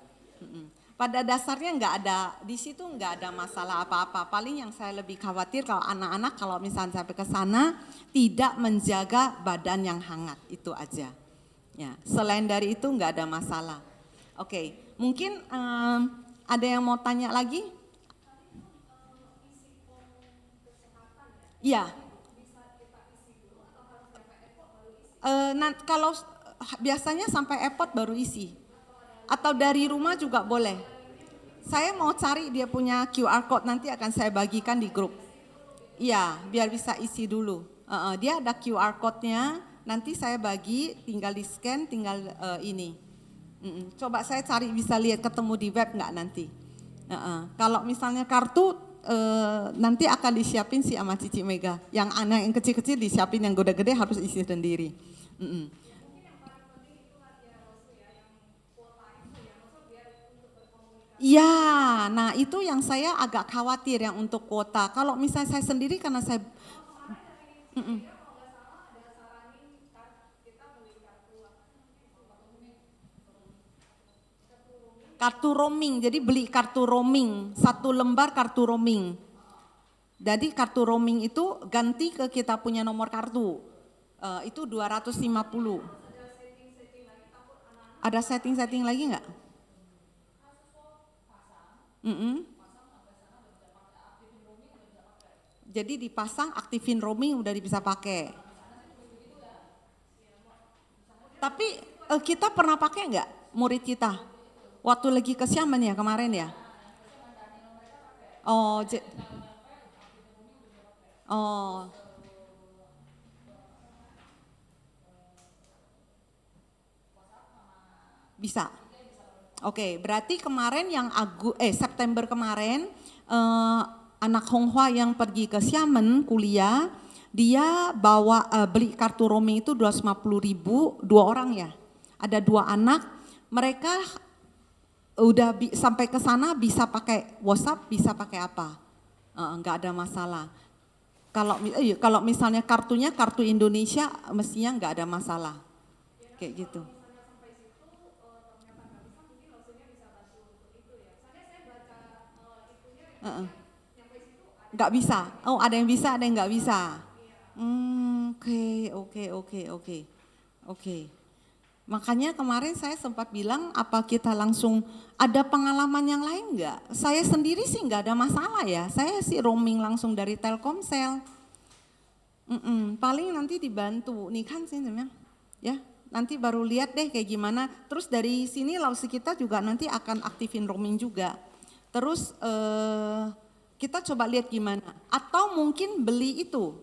Pada dasarnya nggak ada di situ nggak ada masalah apa-apa. Paling yang saya lebih khawatir kalau anak-anak kalau misalnya sampai ke sana tidak menjaga badan yang hangat itu aja. Ya, selain dari itu nggak ada masalah. Oke, mungkin ada yang mau tanya lagi? Iya. Kalau biasanya sampai airport baru isi. Atau dari rumah juga boleh. Saya mau cari dia punya QR code nanti akan saya bagikan di grup. Iya, biar bisa isi dulu. Dia ada QR code-nya, nanti saya bagi, tinggal di scan, tinggal ini. Coba saya cari bisa lihat ketemu di web nggak nanti. Kalau misalnya kartu nanti akan disiapin si sama Cici Mega. Yang anak yang kecil-kecil disiapin, yang gede-gede harus isi sendiri. Ya, nah itu yang saya agak khawatir yang untuk kuota. Kalau misalnya saya sendiri karena saya Kartu roaming, jadi beli kartu roaming, 1 lembar kartu roaming. Jadi kartu roaming itu ganti ke kita punya nomor kartu, itu 250. Ada setting-setting lagi nggak? Jadi dipasang, aktifin roaming udah bisa pakai. Tapi kita pernah pakai nggak murid kita? Waktu lagi ke Xiamen ya kemarin ya? Oh, oh, bisa. Oke, berarti kemarin yang September kemarin anak Honghua yang pergi ke Xiamen kuliah, dia bawa beli kartu roaming itu 250.000, 2 orang ya. Ada 2 anak, mereka udah sampai ke sana bisa pakai WhatsApp, bisa pakai apa, nggak ada masalah. Kalau misalnya kartunya kartu Indonesia, mestinya nggak ada masalah, kayak gitu. Nggak bisa. Oh, ada yang bisa, ada yang nggak bisa. Oke. Makanya kemarin saya sempat bilang, apa kita langsung ada pengalaman yang lain nggak? Saya sendiri sih nggak ada masalah ya. Saya sih roaming langsung dari Telkomsel. Paling nanti dibantu. Nih kan sih namanya, ya. Nanti baru lihat deh kayak gimana. Terus dari sini Lausi kita juga nanti akan aktifin roaming juga. Terus kita coba lihat gimana. Atau mungkin beli itu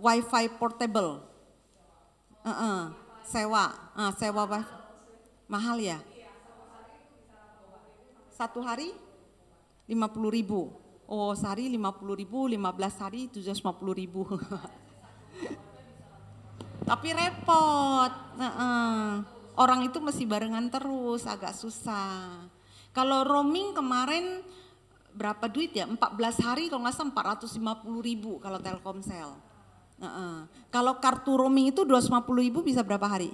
WiFi portable. Sewa WiFi. Mahal ya? 1 hari 50.000. Oh, sehari 50.000, 15 hari 750.000. Tapi repot. Orang itu mesti barengan terus, agak susah. Kalau roaming kemarin berapa duit ya? 14 hari kalau nggak salah 450.000 kalau Telkomsel. Kalau kartu roaming itu 250.000 bisa berapa hari?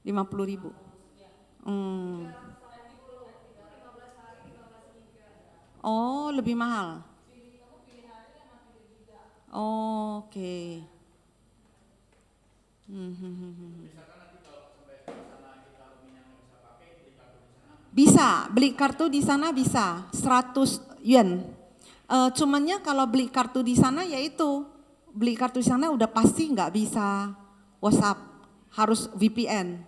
50.000. Oh, lebih mahal. Oke. Bisa, beli kartu di sana bisa, 100 yuan. Cumannya kalau beli kartu di sana yaitu, beli kartu di sana udah pasti nggak bisa WhatsApp, harus VPN.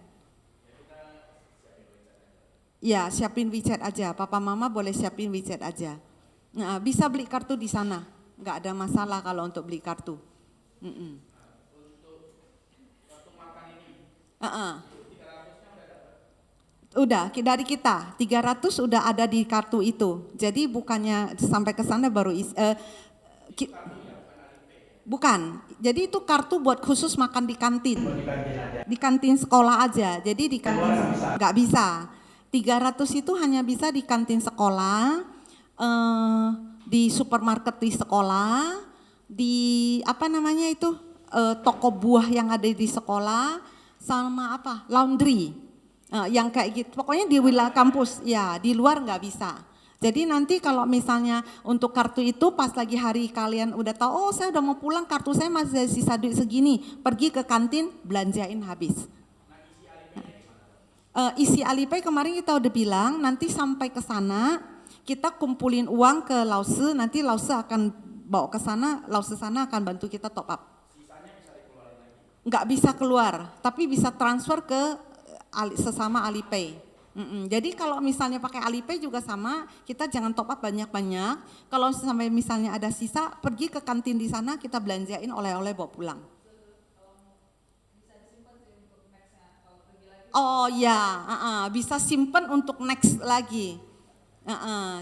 Ya, siapin WeChat aja, papa mama boleh siapin WeChat aja. Nah, bisa beli kartu di sana, nggak ada masalah kalau untuk beli kartu. Udah dari kita 300 udah ada di kartu itu. Jadi bukannya sampai ke sana baru bukan. Jadi itu kartu buat khusus makan di kantin. Di kantin sekolah aja. Jadi di kantin nggak bisa. 300 itu hanya bisa di kantin sekolah, di supermarket di sekolah, di apa namanya itu toko buah yang ada di sekolah, sama apa laundry. Yang kayak gitu, pokoknya di wilayah kampus, ya di luar nggak bisa. Jadi nanti kalau misalnya untuk kartu itu pas lagi hari kalian udah tahu, oh saya udah mau pulang kartu saya masih sisa duit segini, pergi ke kantin belanjain habis. Isi Alipay kemarin kita udah bilang nanti sampai ke sana kita kumpulin uang ke Lause, nanti Lause akan bawa ke sana, Lause sana akan bantu kita top up. Nggak bisa keluar, tapi bisa transfer ke sesama Alipay. Jadi kalau misalnya pakai Alipay juga sama, kita jangan top up banyak-banyak. Kalau sampai misalnya ada sisa, pergi ke kantin di sana kita belanjain oleh-oleh bawa pulang. Oh ya, bisa simpen untuk next lagi.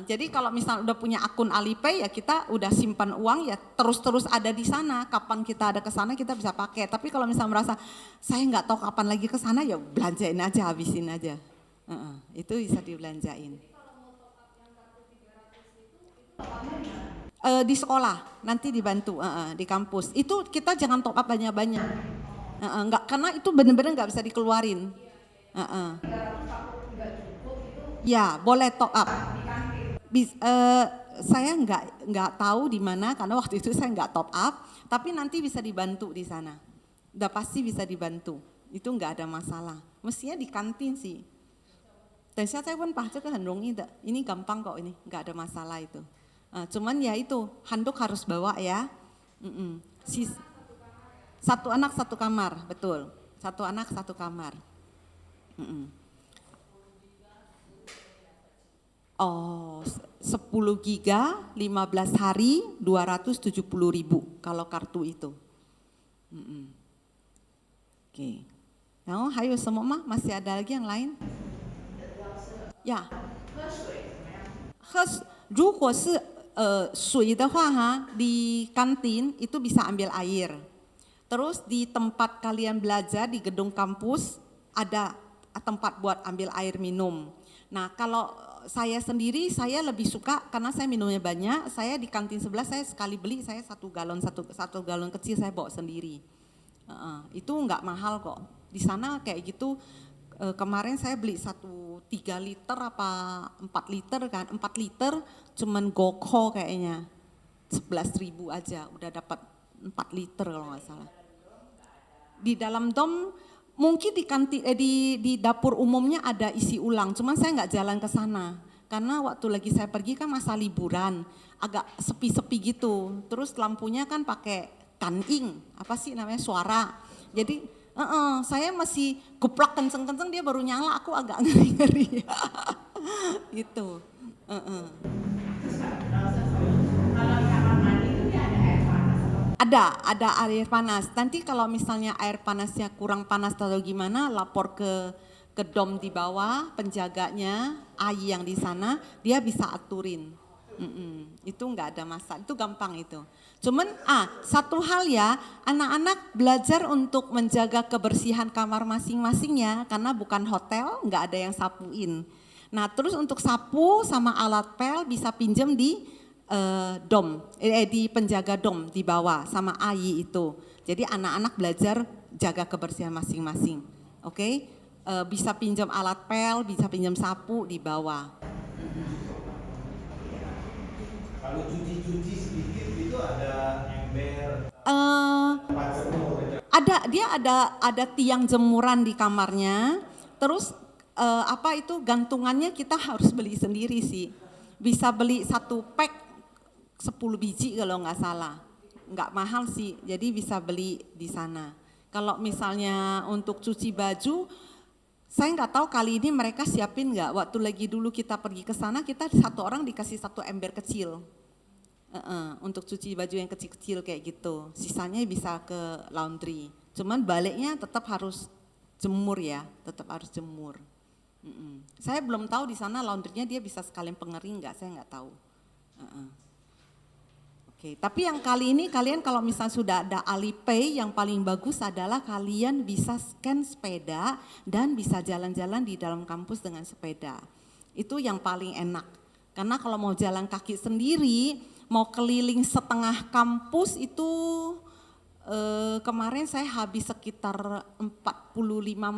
Jadi kalau misalnya udah punya akun Alipay ya kita udah simpan uang ya terus-terus ada di sana. Kapan kita ada ke sana kita bisa pakai. Tapi kalau misalnya merasa saya nggak tahu kapan lagi ke sana ya belanjain aja, habisin aja. Itu bisa dibelanjain. Di sekolah nanti dibantu di kampus. Itu kita jangan top up banyak-banyak. Enggak, karena itu benar-benar nggak bisa dikeluarin. Ya, boleh top up. Saya nggak tahu di mana karena waktu itu saya nggak top up, tapi nanti bisa dibantu di sana. Udah pasti bisa dibantu. Itu nggak ada masalah. Mestinya di kantin sih. Dan saya pun paham ke ini gampang kok ini, nggak ada masalah itu. Cuman ya itu handuk harus bawa ya. Satu anak satu kamar, betul. Satu anak satu kamar. Oh, 10 giga, 15 hari, 270.000 kalau kartu itu. Oke. Nah, hayo semua mah, masih ada lagi yang lain? Ya. 如果是水的话di kantin itu bisa ambil air. Terus di tempat kalian belajar di gedung kampus ada tempat buat ambil air minum. Nah, kalau saya sendiri saya lebih suka karena saya minumnya banyak, saya di kantin sebelah saya sekali beli saya satu galon kecil saya bawa sendiri. Itu nggak mahal kok. Di sana kayak gitu. Kemarin saya beli 3 liter apa 4 liter kan, 4 liter cuman goko kayaknya 11.000 aja udah dapat 4 liter kalau nggak salah. Di dalam dom mungkin di kantin di dapur umumnya ada isi ulang, cuman saya nggak jalan ke sana karena waktu lagi saya pergi kan masa liburan agak sepi-sepi gitu, terus lampunya kan pakai kaning apa sih namanya suara, jadi saya masih kuplak kenceng-kenceng dia baru nyala, aku agak ngeri-ngeri. Gitu. Ada air panas. Nanti kalau misalnya air panasnya kurang panas atau gimana, lapor ke dom di bawah, penjaganya, AI yang di sana, dia bisa aturin. Itu nggak ada masalah, itu gampang itu. Cuman satu hal ya, anak-anak belajar untuk menjaga kebersihan kamar masing-masing ya, karena bukan hotel, nggak ada yang sapuin. Nah terus untuk sapu sama alat pel bisa pinjam di dom, di penjaga dom di bawah sama AI itu. Jadi anak-anak belajar jaga kebersihan masing-masing, oke? Bisa pinjam alat pel, bisa pinjam sapu di bawah. Kalau cuci-cuci sedikit itu ada ember. Ada tiang jemuran di kamarnya. Terus itu gantungannya kita harus beli sendiri sih. Bisa beli 1 pack 10 biji kalau nggak salah. Nggak mahal sih. Jadi bisa beli di sana. Kalau misalnya untuk cuci baju, saya nggak tahu kali ini mereka siapin nggak. Waktu lagi dulu kita pergi ke sana, kita satu orang dikasih 1 ember kecil. Untuk cuci baju yang kecil-kecil kayak gitu. Sisanya bisa ke laundry. Cuman baliknya tetap harus jemur ya, tetap harus jemur. Saya belum tahu di sana laundrynya dia bisa sekalian pengering nggak, saya nggak tahu. Oke, tapi yang kali ini kalian kalau misalnya sudah ada Alipay, yang paling bagus adalah kalian bisa scan sepeda dan bisa jalan-jalan di dalam kampus dengan sepeda. Itu yang paling enak. Karena kalau mau jalan kaki sendiri, mau keliling setengah kampus itu kemarin saya habis sekitar 45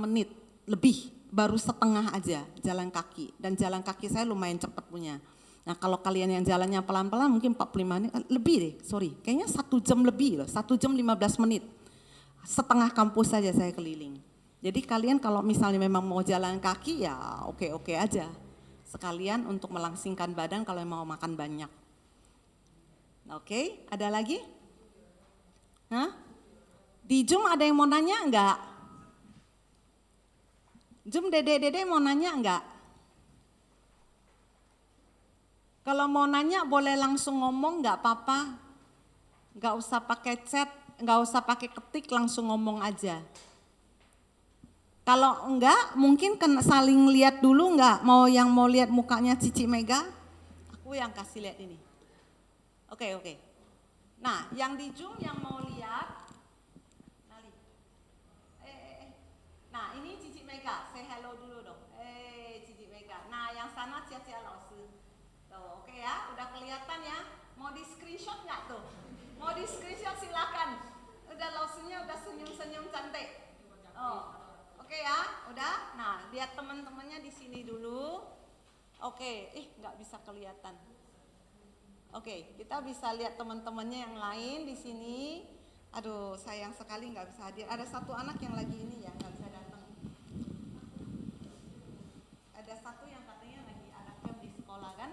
menit lebih, baru setengah aja jalan kaki. Dan jalan kaki saya lumayan cepat punya. Nah kalau kalian yang jalannya pelan-pelan mungkin 45 menit, lebih deh, kayaknya 1 jam lebih loh, 1 jam 15 menit. Setengah kampus saja saya keliling. Jadi kalian kalau misalnya memang mau jalan kaki ya oke-oke aja. Sekalian untuk melangsingkan badan kalau mau makan banyak. Oke, ada lagi? Di Zoom ada yang mau nanya enggak? Zoom dede mau nanya enggak? Kalau mau nanya boleh langsung ngomong, nggak apa-apa. Nggak usah pakai chat, nggak usah pakai ketik, langsung ngomong aja. Kalau enggak, mungkin saling lihat dulu nggak? Yang mau lihat mukanya Cici Mega? Aku yang kasih lihat ini. Oke. Nah, yang di Zoom yang mau lihat, nah ini Cici Mega, say hello dulu dong. Cici Mega. Nah, yang sana Cia Laosi. Tuh, oke ya, udah kelihatan ya. Mau di screenshot Oke, nggak bisa kelihatan. Oke, kita bisa lihat teman-temannya yang lain di sini. Aduh, sayang sekali nggak bisa hadir. Ada satu anak yang lagi ini ya, nggak bisa datang. Ada satu yang katanya lagi ada camp di sekolah kan?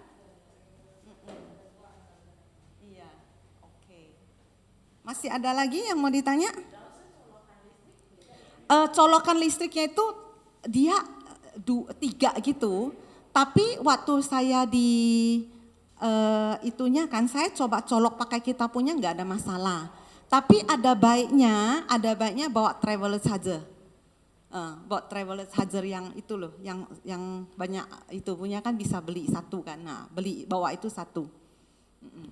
Iya, oke. Masih ada lagi yang mau ditanya? Colokan listriknya itu dia 3 gitu. Tapi waktu saya di itunya kan saya coba colok pakai kita punya nggak ada masalah. Tapi ada baiknya bawa traveler charger. Bawa traveler charger yang itu loh, yang banyak itu punya kan bisa beli satu kan. Nah, bawa itu satu.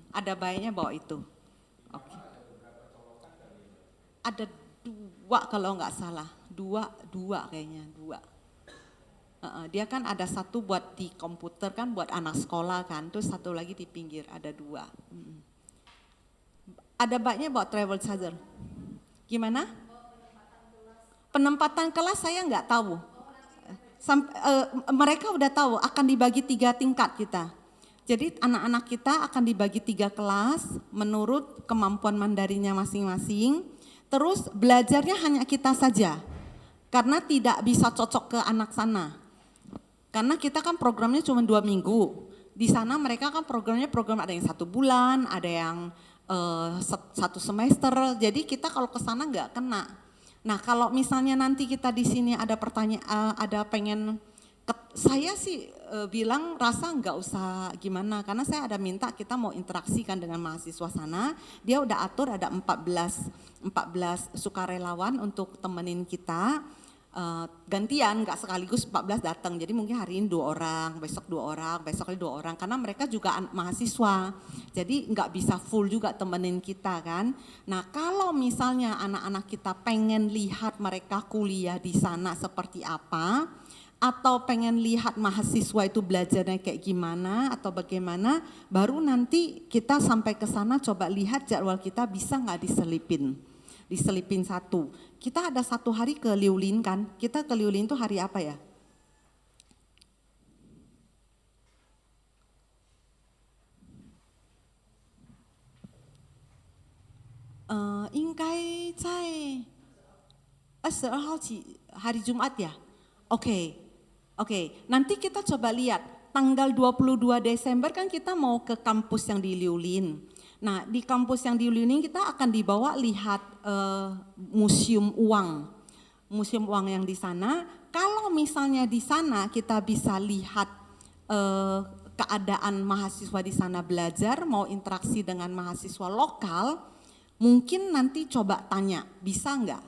Ada baiknya bawa itu. Oke. Ada 2 kalau nggak salah, 2 kayaknya 2. Dia kan ada satu buat di komputer kan buat anak sekolah kan, terus satu lagi di pinggir ada 2. Ada baiknya bawa travel charger. Gimana? Penempatan kelas saya nggak tahu. Mereka udah tahu akan dibagi 3 tingkat kita. Jadi anak-anak kita akan dibagi 3 kelas menurut kemampuan Mandarinnya masing-masing. Terus belajarnya hanya kita saja. Karena tidak bisa cocok ke anak sana. Karena kita kan programnya cuma 2 minggu. Di sana mereka kan programnya ada yang 1 bulan, ada yang 1 semester. Jadi kita kalau ke sana nggak kena. Nah kalau misalnya nanti kita di sini ada pertanyaan, saya sih bilang rasa nggak usah gimana. Karena saya ada minta kita mau interaksikan dengan mahasiswa sana. Dia udah atur ada 14 sukarelawan untuk temenin kita. Gantian, nggak sekaligus 14 datang. Jadi mungkin hari ini 2 orang, besok 2 orang, besok lagi 2 orang. Karena mereka juga mahasiswa, jadi nggak bisa full juga temenin kita kan. Nah kalau misalnya anak-anak kita pengen lihat mereka kuliah di sana seperti apa, atau pengen lihat mahasiswa itu belajarnya kayak gimana atau bagaimana, baru nanti kita sampai ke sana coba lihat jadwal kita bisa nggak diselipin 1. Kita ada 1 hari ke Liulin kan, kita ke Liulin itu hari apa ya? Ingkai cai 22 号 hari Jumat ya? Oke, nanti kita coba lihat tanggal 22 Desember kan kita mau ke kampus yang di Liulin. Nah di kampus yang di Liulin kita akan dibawa lihat museum uang yang di sana. Kalau misalnya di sana kita bisa lihat keadaan mahasiswa di sana belajar, mau interaksi dengan mahasiswa lokal, mungkin nanti coba tanya bisa nggak?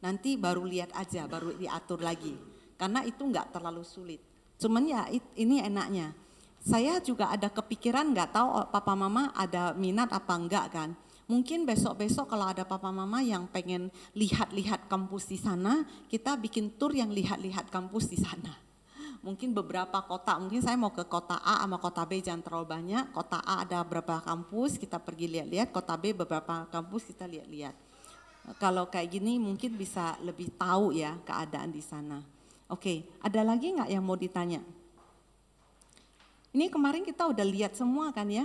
Nanti baru lihat aja, baru diatur lagi. Karena itu nggak terlalu sulit. Cuman ya ini enaknya. Saya juga ada kepikiran nggak tahu papa mama ada minat apa enggak kan. Mungkin besok-besok kalau ada papa mama yang pengen lihat-lihat kampus di sana, kita bikin tour yang lihat-lihat kampus di sana. Mungkin beberapa kota, mungkin saya mau ke kota A sama kota B jangan terlalu banyak. Kota A ada beberapa kampus, kita pergi lihat-lihat. Kota B beberapa kampus kita lihat-lihat. Kalau kayak gini mungkin bisa lebih tahu ya keadaan di sana. Oke, ada lagi nggak yang mau ditanya? Ini kemarin kita udah lihat semua kan ya?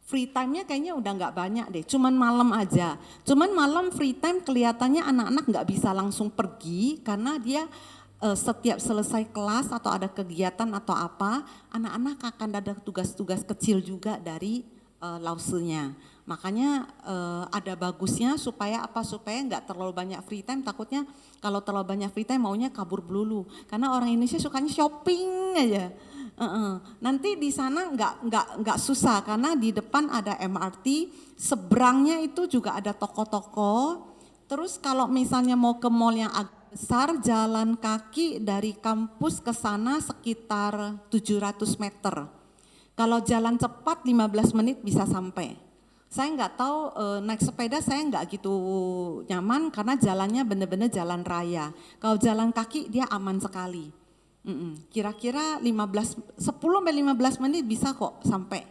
Free time-nya kayaknya udah nggak banyak deh, cuman malam aja. Cuman malam free time kelihatannya anak-anak nggak bisa langsung pergi karena dia setiap selesai kelas atau ada kegiatan atau apa, anak-anak akan ada tugas-tugas kecil juga dari lausenya. Makanya ada bagusnya supaya nggak terlalu banyak free time, takutnya kalau terlalu banyak free time maunya kabur melulu. Karena orang Indonesia sukanya shopping aja. Nanti di sana nggak susah karena di depan ada MRT, seberangnya itu juga ada toko-toko. Terus kalau misalnya mau ke mall yang agak besar, jalan kaki dari kampus ke sana sekitar 700 meter. Kalau jalan cepat 15 menit bisa sampai. Saya nggak tahu naik sepeda saya nggak gitu nyaman karena jalannya benar-benar jalan raya. Kalau jalan kaki dia aman sekali. Kira-kira 10-15 menit bisa kok sampai.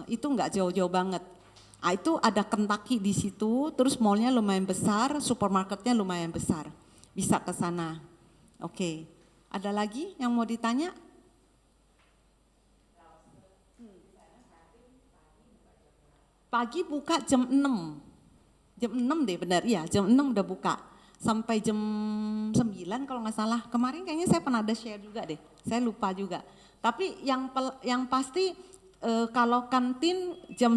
Itu nggak jauh-jauh banget. Nah, itu ada Kentucky di situ, terus mallnya lumayan besar, supermarketnya lumayan besar. Bisa ke sana. Oke, ada lagi yang mau ditanya? Pagi buka jam 6. Jam 6 deh benar, iya jam 6 udah buka. Sampai jam 9 kalau nggak salah. Kemarin kayaknya saya pernah ada share juga deh, saya lupa juga. Tapi yang pasti kalau kantin jam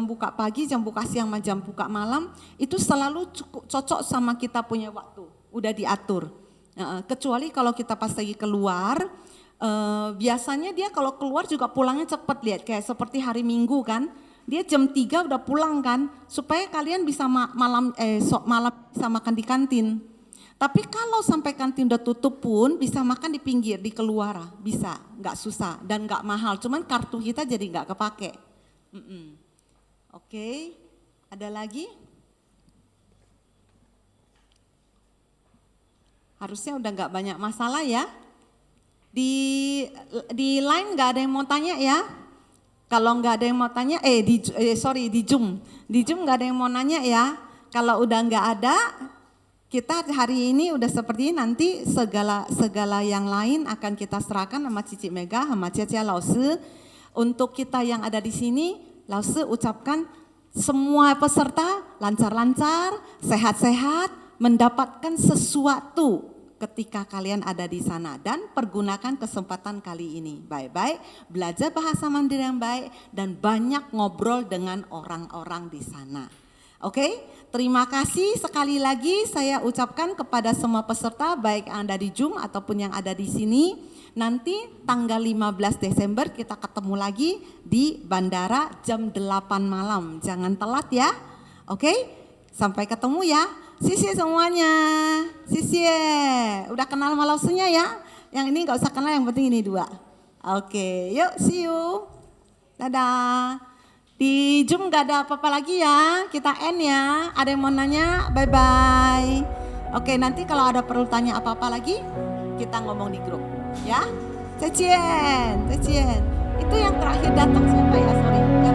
buka pagi, jam buka siang, sama jam buka malam itu selalu cukup cocok sama kita punya waktu, udah diatur. Kecuali kalau kita pas lagi keluar, biasanya dia kalau keluar juga pulangnya cepat, lihat kayak seperti hari Minggu kan, dia jam 3 udah pulang kan, supaya kalian bisa malam bisa makan di kantin. Tapi kalau sampai kantin udah tutup pun bisa makan di pinggir, di keluar, bisa, nggak susah dan nggak mahal. Cuman kartu kita jadi nggak kepake. Oke, ada lagi? Harusnya udah nggak banyak masalah ya. Di line nggak ada yang mau tanya ya? Kalau nggak ada yang mau tanya, di Zoom nggak ada yang mau nanya ya. Kalau udah nggak ada, kita hari ini udah seperti ini, nanti segala yang lain akan kita serahkan sama Cici Mega, sama Cia Lause. Untuk kita yang ada di sini, Lause ucapkan semua peserta lancar-lancar, sehat-sehat, mendapatkan sesuatu ketika kalian ada di sana, dan pergunakan kesempatan kali ini baik-baik, belajar bahasa Mandarin yang baik dan banyak ngobrol dengan orang-orang di sana. Oke, terima kasih sekali lagi saya ucapkan kepada semua peserta baik yang ada di Zoom ataupun yang ada di sini. Nanti tanggal 15 Desember kita ketemu lagi di bandara jam 8 malam. Jangan telat ya. Oke, sampai ketemu ya. Sisi semuanya. Sisi. Udah kenal sama Lausenya ya. Yang ini gak usah kenal, yang penting ini 2. Oke, yuk see you. Dadah. Di Zoom gak ada apa-apa lagi ya, kita end ya. Ada yang mau nanya? Bye-bye. Oke, nanti kalau ada perlu tanya apa-apa lagi, kita ngomong di grup ya. Cecien. Itu yang terakhir datang siapa ya? Sorry. Ya.